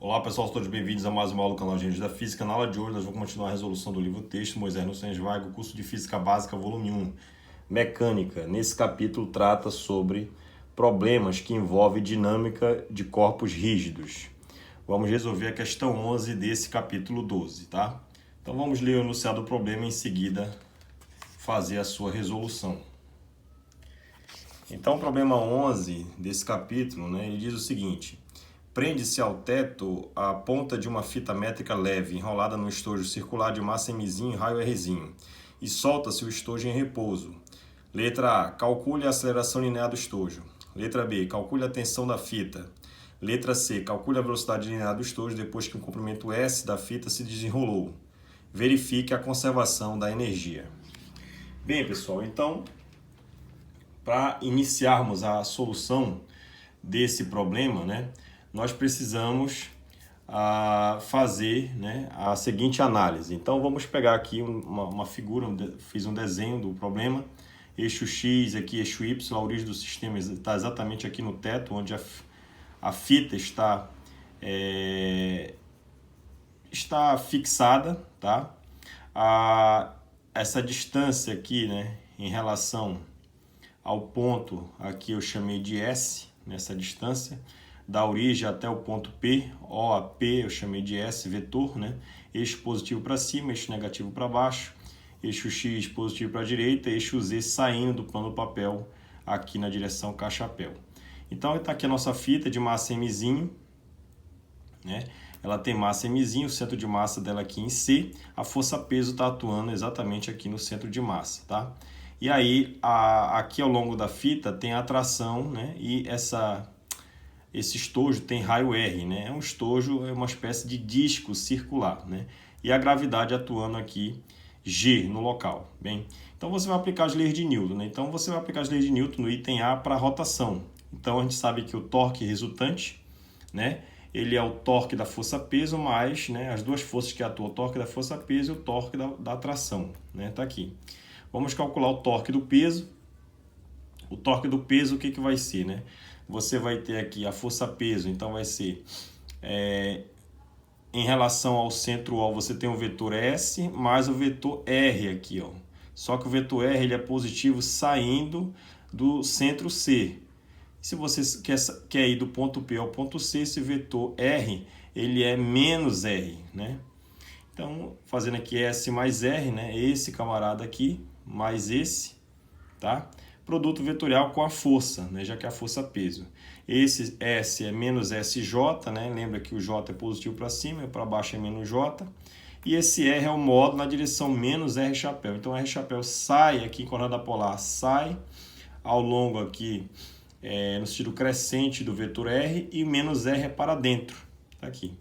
Olá pessoal, todos bem-vindos a mais uma aula do canal Gênios da Física. Na aula de hoje nós vamos continuar a resolução do livro texto Moisés Nussensweig, o curso de Física Básica, volume 1, Mecânica. Nesse capítulo trata sobre problemas que envolvem dinâmica de corpos rígidos. Vamos resolver a questão 11 desse capítulo 12, tá? Então vamos ler o enunciado do problema e em seguida fazer a sua resolução. Então o problema 11 desse capítulo, ele diz o seguinte: prende-se ao teto a ponta de uma fita métrica leve, enrolada num estojo circular de massa Mzinho e raio Rzinho, e solta-se o estojo em repouso. Letra A. Calcule a aceleração linear do estojo. Letra B. Calcule a tensão da fita. Letra C. Calcule a velocidade linear do estojo depois que o comprimento S da fita se desenrolou. Verifique a conservação da energia. Bem, pessoal, então, para iniciarmos a solução desse problema, nós precisamos fazer a seguinte análise. Então vamos pegar aqui uma figura, fiz um desenho do problema, eixo X, aqui eixo Y, a origem do sistema está exatamente aqui no teto, onde a fita está fixada, tá? Essa distância aqui, em relação ao ponto, aqui eu chamei de S, nessa distância, da origem até o ponto P, O a P eu chamei de S, vetor, eixo positivo para cima, eixo negativo para baixo, eixo X positivo para a direita, eixo Z saindo do plano do papel aqui na direção K-chapéu. Então está aqui a nossa fita de massa Mzinho, ela tem massa Mzinho, o centro de massa dela aqui em C, a força-peso está atuando exatamente aqui no centro de massa, tá? E aí, aqui ao longo da fita tem a atração, e esse estojo tem raio R, É um estojo, é uma espécie de disco circular, E a gravidade atuando aqui, G, no local. Bem, então você vai aplicar as leis de Newton, Então você vai aplicar as leis de Newton no item A para a rotação. Então a gente sabe que o torque resultante, ele é o torque da força-peso mais, as duas forças que atuam, o torque da força-peso e o torque da atração, Tá aqui. Vamos calcular o torque do peso. O torque do peso, o que vai ser, Você vai ter aqui a força-peso, então vai ser, em relação ao centro O, você tem o vetor S mais o vetor R aqui, ó. Só que o vetor R ele é positivo saindo do centro C. Se você quer ir do ponto P ao ponto C, esse vetor R ele é menos R, Então, fazendo aqui S mais R, Esse camarada aqui mais esse, tá? Produto vetorial com a força, já que é a força peso. Esse S é menos SJ, Lembra que o J é positivo para cima e para baixo é menos J. E esse R é o módulo na direção menos R chapéu. Então, R chapéu sai aqui em coordenada polar, sai ao longo aqui, no sentido crescente do vetor R, e menos R é para dentro, tá aqui.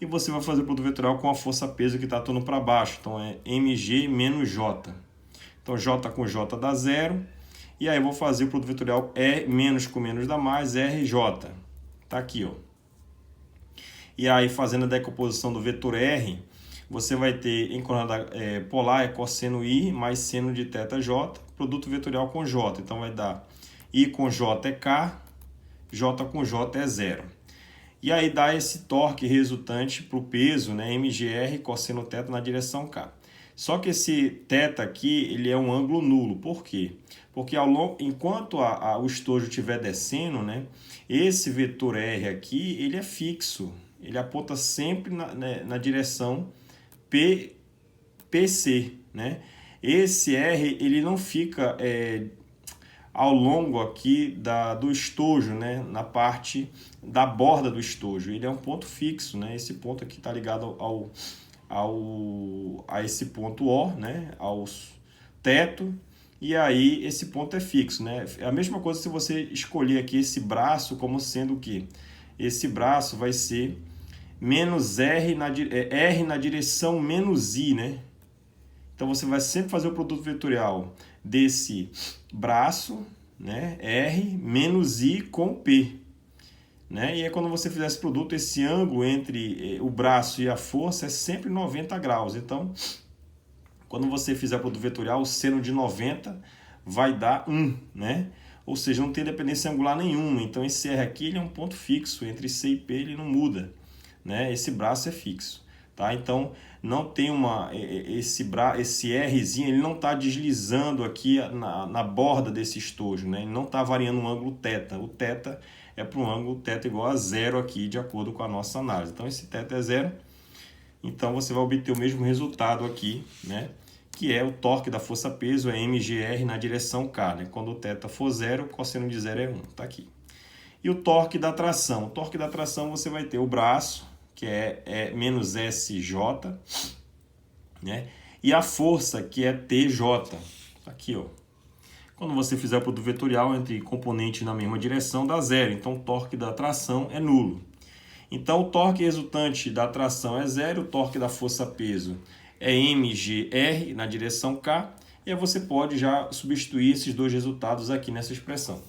E você vai fazer o produto vetorial com a força peso que está atuando para baixo. Então, é mg menos J. Então, J com J dá zero. E aí eu vou fazer o produto vetorial E menos com menos dá mais, RJ. Tá aqui, ó. E aí, fazendo a decomposição do vetor R, você vai ter em coordenada polar é cosseno I mais seno de θJ, produto vetorial com J. Então, vai dar I com J é K, J com J é zero. E aí dá esse torque resultante para o peso, mgr cosseno θ na direção K. Só que esse θ aqui, ele é um ângulo nulo. Por quê? Porque enquanto o estojo estiver descendo, esse vetor R aqui, ele é fixo. Ele aponta sempre na direção PC, Esse R, ele não fica ao longo aqui do estojo, na parte da borda do estojo. Ele é um ponto fixo, Esse ponto aqui está ligado a esse ponto O, ao teto, e aí esse ponto é fixo, É a mesma coisa se você escolher aqui esse braço como sendo o quê? Esse braço vai ser menos R na direção menos I, Então você vai sempre fazer o produto vetorial desse braço, R menos I com P. E aí quando você fizer esse produto, esse ângulo entre o braço e a força é sempre 90 graus. Então, quando você fizer o produto vetorial, o seno de 90 vai dar 1, Ou seja, não tem dependência angular nenhuma. Então, esse R aqui ele é um ponto fixo. Entre C e P ele não muda. né? Esse braço é fixo, tá? Então não tem esse Rzinho, ele não está deslizando aqui na borda desse estojo, né? Ele não está variando o ângulo θ. O θ é para um ângulo θ igual a zero aqui, de acordo com a nossa análise. Então esse θ é zero, então você vai obter o mesmo resultado aqui, né? Que é o torque da força-peso, é mgr na direção K, né? Quando o θ for zero, o cosseno de zero é 1, tá aqui. E o torque da tração? O torque da tração você vai ter o braço, que é menos SJ, né? E a força, que é TJ. Aqui, ó. Quando você fizer o produto vetorial entre componentes na mesma direção, dá zero. Então, o torque da tração é nulo. Então, o torque resultante da tração é zero, o torque da força-peso é mgr na direção K. E aí você pode já substituir esses dois resultados aqui nessa expressão.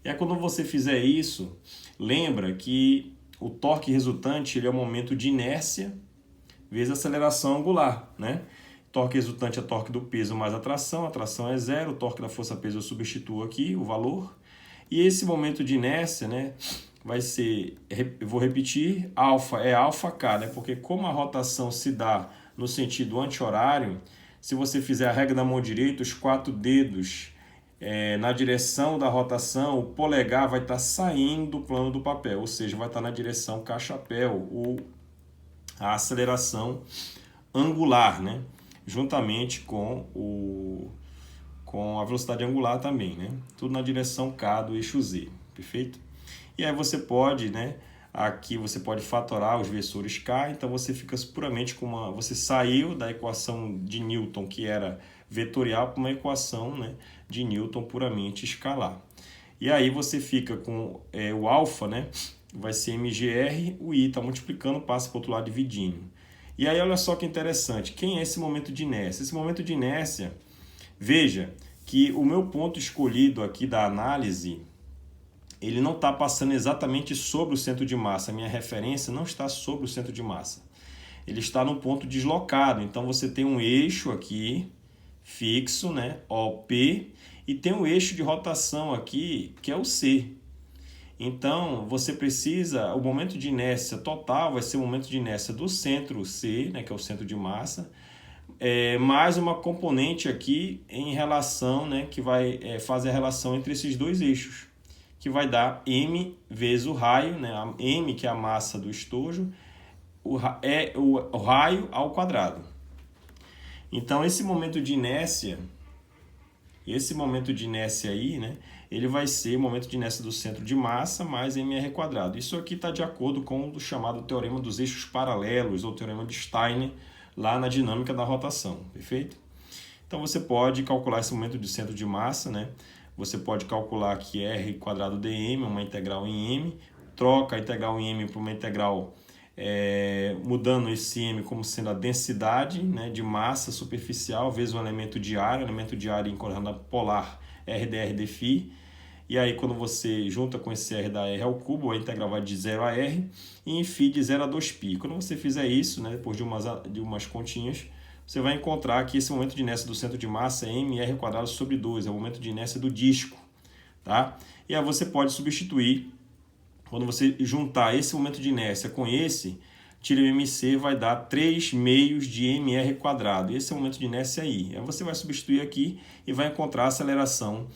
E aí, quando você fizer isso, lembra que o torque resultante ele é o momento de inércia vezes a aceleração angular, né? Torque resultante é torque do peso mais a tração é zero, o torque da força-peso eu substituo aqui o valor. E esse momento de inércia, né, vai ser, eu vou repetir, alfa é alfa-k, né? Porque como a rotação se dá no sentido anti-horário, se você fizer a regra da mão direita, os 4 dedos na direção da rotação, o polegar vai estar saindo do plano do papel, ou seja, vai estar na direção K-chapéu, ou a aceleração angular, né? Juntamente com a velocidade angular também, né? Tudo na direção K do eixo Z, perfeito? E aí você pode, né? Aqui você pode fatorar os versores K, então você fica puramente com você saiu da equação de Newton, que era vetorial, para uma equação, né, de Newton puramente escalar. E aí você fica com o alfa, né, vai ser mgr, o i está multiplicando, passa para o outro lado dividindo. E aí olha só que interessante, quem é esse momento de inércia? Esse momento de inércia, veja que o meu ponto escolhido aqui da análise, ele não está passando exatamente sobre o centro de massa, a minha referência não está sobre o centro de massa. Ele está num ponto deslocado, então você tem um eixo aqui, fixo, né, OP, e tem um eixo de rotação aqui, que é o C. Então, você precisa, o momento de inércia total vai ser o momento de inércia do centro C, né, que é o centro de massa, mais uma componente aqui em relação, né, que vai fazer a relação entre esses dois eixos, que vai dar M vezes o raio, né, a M, que é a massa do estojo, o raio ao quadrado. Então, esse momento de inércia aí, né, ele vai ser o momento de inércia do centro de massa mais mr quadrado. Isso aqui está de acordo com o chamado teorema dos eixos paralelos, ou teorema de Steiner, lá na dinâmica da rotação, perfeito? Então, você pode calcular esse momento de centro de massa, né? Você pode calcular que r quadrado dm, uma integral em m, troca a integral em m para uma integral mudando esse m como sendo a densidade, né, de massa superficial vezes um elemento diário em coordenada polar r dr dφ. E aí quando você junta com esse r da r ao cubo, a integral vai de 0 a r e em φ de 0 a 2π. Quando você fizer isso, né, depois de umas continhas, você vai encontrar que esse momento de inércia do centro de massa é mr quadrado sobre 2, é o momento de inércia do disco, tá? E aí você pode substituir. Quando você juntar esse momento de inércia com esse, tira o mc, vai dar 3 meios de mr quadrado. Esse é o momento de inércia aí. Aí você vai substituir aqui e vai encontrar a aceleração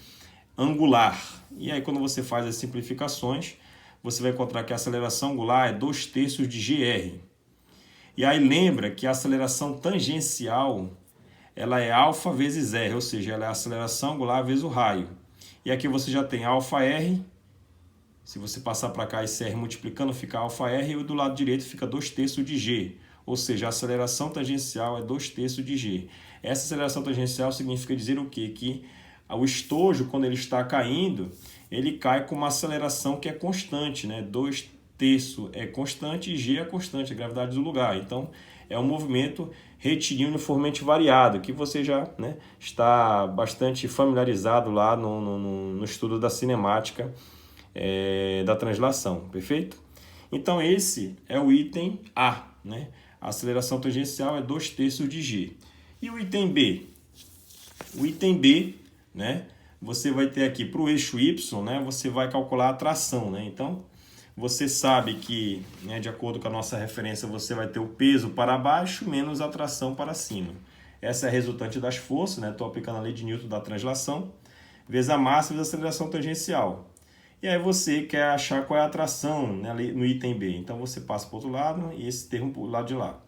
angular. E aí quando você faz as simplificações, você vai encontrar que a aceleração angular é 2/3 de gr. E aí lembra que a aceleração tangencial ela é alfa vezes r, ou seja, ela é a aceleração angular vezes o raio. E aqui você já tem alfa r. Se você passar para cá esse r multiplicando, fica alfa r, e do lado direito fica 2/3 de g. Ou seja, a aceleração tangencial é 2/3 de g. Essa aceleração tangencial significa dizer o quê? Que o estojo, quando ele está caindo, ele cai com uma aceleração que é constante, né? 2/3 é constante e g é constante, a gravidade do lugar. Então, é um movimento retilíneo uniformemente variado, que você já, né, está bastante familiarizado lá no estudo da cinemática, da translação, perfeito? Então esse é o item A, né? A aceleração tangencial é 2/3 de g. E o item B? O item B, né? Você vai ter aqui para o eixo Y, né? Você vai calcular a tração, né? Então Você sabe que, né, de acordo com a nossa referência, você vai ter o peso para baixo menos a tração para cima. Essa é a resultante das forças, né? Estou aplicando a lei de Newton da translação, vezes a massa vezes a aceleração tangencial. E aí você quer achar qual é a tração, né, no item B. Então você passa para o outro lado e esse termo para o lado de lá.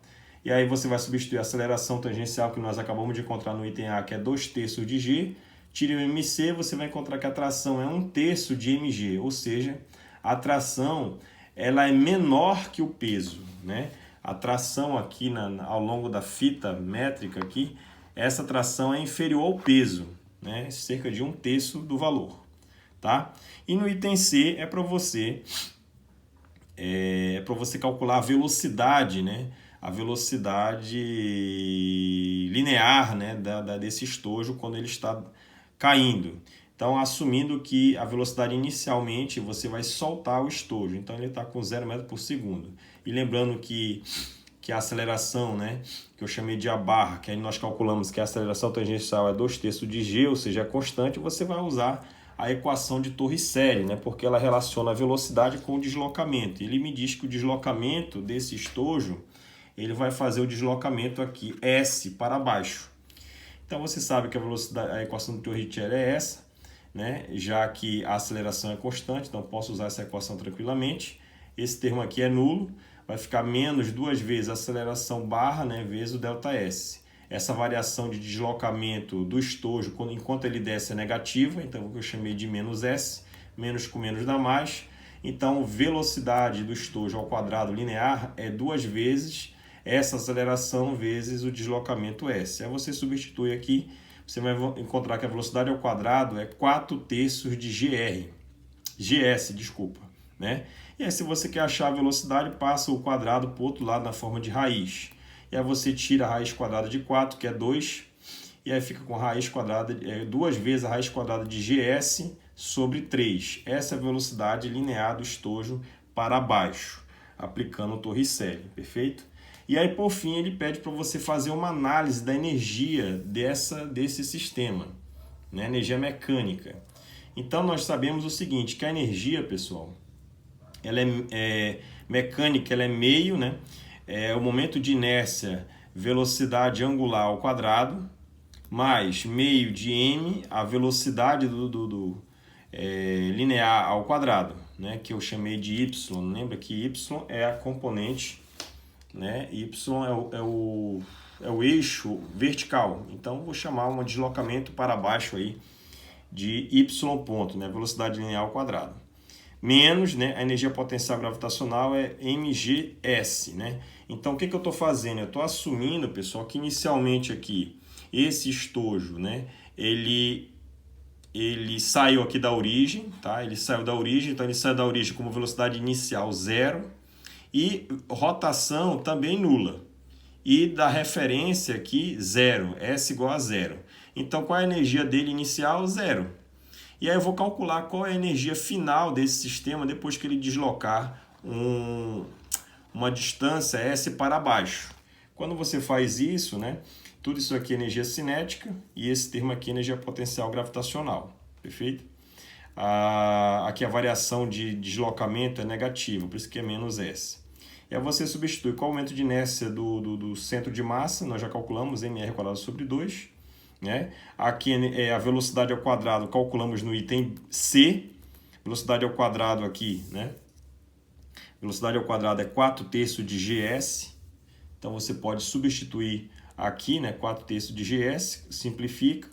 E aí você vai substituir a aceleração tangencial que nós acabamos de encontrar no item A, que é 2/3 de G. Tire o MC, você vai encontrar que a tração é 1/3 de mg, ou seja, a tração ela é menor que o peso, né? A tração aqui ao longo da fita métrica aqui, essa tração é inferior ao peso, né? Cerca de 1/3 do valor, tá? E no item C é para você calcular a velocidade, né? A velocidade linear, né? desse estojo quando ele está caindo. Então, assumindo que a velocidade inicialmente você vai soltar o estojo. Então, ele está com 0 metro por segundo. E lembrando que a aceleração, né, que eu chamei de a barra, que aí nós calculamos que a aceleração tangencial é 2/3 de G, ou seja, é constante, você vai usar a equação de Torricelli, né, porque ela relaciona a velocidade com o deslocamento. Ele me diz que o deslocamento desse estojo, ele vai fazer o deslocamento aqui, S para baixo. Então, você sabe que a equação de Torricelli é essa, né? Já que a aceleração é constante, então posso usar essa equação tranquilamente. Esse termo aqui é nulo, vai ficar menos 2 vezes a aceleração barra, né, vezes o ΔS. Essa variação de deslocamento do estojo, enquanto ele desce, é negativa, então o que eu chamei de menos S, menos com menos dá mais. Então, velocidade do estojo ao quadrado linear é 2 vezes essa aceleração vezes o deslocamento S. Aí você substitui aqui, você vai encontrar que a velocidade ao quadrado é 4/3 de GS, desculpa, né? E aí, se você quer achar a velocidade, passa o quadrado para o outro lado na forma de raiz. E aí você tira a raiz quadrada de 4, que é 2, e aí fica com a raiz quadrada, 2 vezes a raiz quadrada de GS sobre 3. Essa é a velocidade linear do estojo para baixo, aplicando o Torricelli, perfeito? E aí, por fim, ele pede para você fazer uma análise da energia desse sistema, né? Energia mecânica. Então, nós sabemos o seguinte, que a energia, pessoal, ela é mecânica, ela é meio, né? É o momento de inércia, velocidade angular ao quadrado, mais meio de m, a velocidade linear ao quadrado, né? Que eu chamei de y. Lembra que y é a componente, né? Y é o eixo vertical. Então, vou chamar um deslocamento para baixo aí de y ponto, né? Velocidade linear ao quadrado. Menos, né? A energia potencial gravitacional é mgs, né? Então, o que eu estou fazendo? Eu estou assumindo, pessoal, que inicialmente aqui, esse estojo, né? Ele saiu aqui da origem, tá? Ele saiu da origem, então ele saiu da origem com velocidade inicial 0, e rotação também nula. E da referência aqui, 0, S igual a 0. Então, qual é a energia dele inicial? 0. E aí eu vou calcular qual é a energia final desse sistema depois que ele deslocar uma distância S para baixo. Quando você faz isso, né, tudo isso aqui é energia cinética e esse termo aqui é energia potencial gravitacional. Perfeito? Aqui a variação de deslocamento é negativa, por isso que é menos S. E aí você substitui qual é o momento de inércia do centro de massa, nós já calculamos mr² sobre 2. Né? Aqui é a velocidade ao quadrado, calculamos no item C. Velocidade ao quadrado aqui, né? Velocidade ao quadrado é 4/3 de GS. Então você pode substituir aqui, né? 4/3 de GS, simplifica.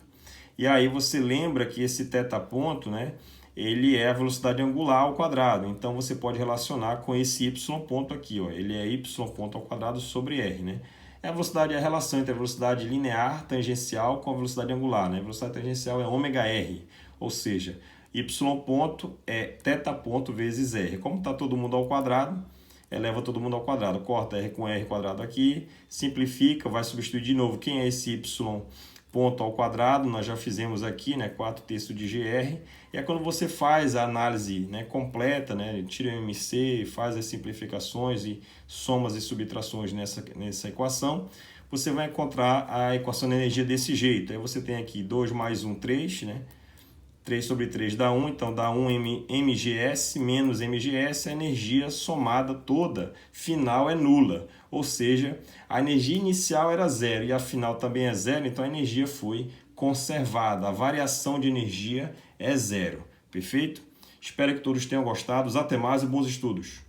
E aí você lembra que esse θ ponto, né? Ele é a velocidade angular ao quadrado. Então você pode relacionar com esse y ponto aqui, ó. Ele é y ponto ao quadrado sobre r, né? A velocidade é a relação entre a velocidade linear tangencial com a velocidade angular, né? A velocidade tangencial é ômega-r, ou seja, y ponto é θ ponto vezes r. Como está todo mundo ao quadrado, eleva todo mundo ao quadrado. Corta r com r quadrado aqui, simplifica, vai substituir de novo. Quem é esse y ponto ao quadrado? Nós já fizemos aqui, né? 4/3 de gr. E é quando você faz a análise, né, completa, né, tira o MC, faz as simplificações e somas e subtrações nessa equação, você vai encontrar a equação da energia desse jeito. Aí você tem aqui 2 mais 1, 3, né? 3 sobre 3 dá 1, então dá 1 mgs menos mgs, a energia somada toda final é nula. Ou seja, a energia inicial era zero e a final também é zero, então a energia foi conservada. A variação de energia é zero. Perfeito? Espero que todos tenham gostado. Até mais e bons estudos!